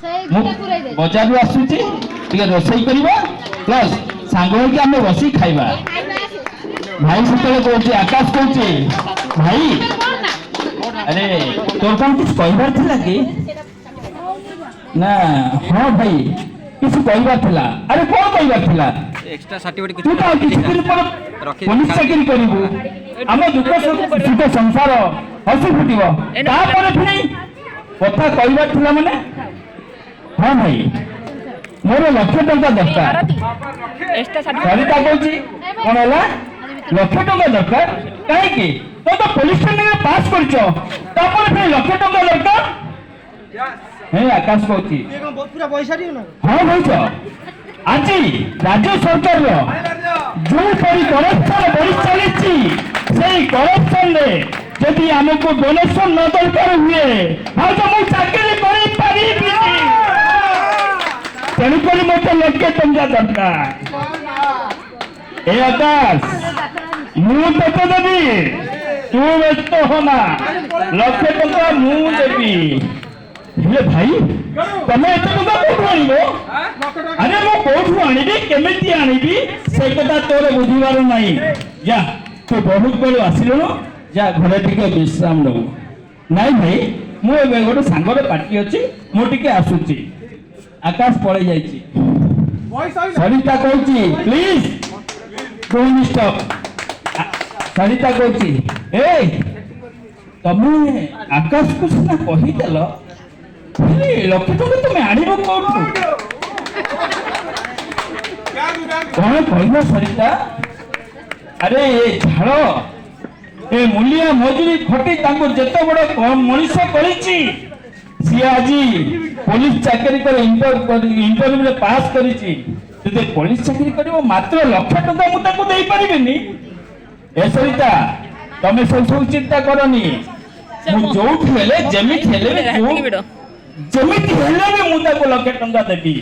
बजार आसुची टिके रोसई करबा प्लस सांग होके हम बसी खाइबा भाई सुतले कहूची आकाश कहूची भाई अरे तोर कौन कुछ कहबार थिला कि ना हां भाई किछ कहबार थिला अरे कोन कहबार थिला एक्स्ट्रा सर्टिफिकेट तू तो किछ दिन पर पुलिस चाकरी करिबू हम दुख सुख संसार हसी फुटिबो ता पर फिनी कथा कहबार थिला माने हां भाई मोर लक्ष टंका दरकार सरिता कहूची कोन हला लक्ष टंका दरकार काहे कि तो तो पुलिस ट्रेनिंग में पास करछो तापर फिर लक्ष टंका दरकार हे आकाश कहूची बहुत पूरा पैसा दियो ना हां भाईछो আজি राज्य सरकार रो जो परी करप्शन बड़ी चलीची सेई करप्शन रे यदि हमको डोनेशन न दरकार हुए हां तो मु चाकरी करि परिबी तेणु करी मते लक्ष्य टंका दरकार ए आकाश मु तते देबी तू व्यस्त होना लक्ष्य टंका मु देबी हे भाई तमे एते टंका कोठु आनिबो अरे मु कोठु आनिबी केमिति आनिबी से कथा तोर बुझिबार नाही जा तू बहुत बेल आसिलो जा घरे टिके विश्राम लो नाही भाई मु एबे गोटे सांगरे पार्टी अछि मु टिके आसुची आकाश पळे जाईची सरिता कहूची प्लीज डोंट स्टॉप सरिता कहूची ए तमे आकाश को सिना कहि देलो लक्ष्य टंका तुम आनिब कोठु कौन कहना सरिता अरे झाड़ ए मूलिया मजूरी खटी तांको जेते बड़ मनीष करिछि सी आज पुलिस चाकरी कर इंटरव्यू में पास करिछि जदि पुलिस चाकरी करिवो मात्र लक्ष टंका मु ताको देई परिबिनी ए सरिता तमे सब चिंता करनी मु जोठ हेले जेमित हेले जेमिति हेले भी मु ताको लक्ष टंका देबी।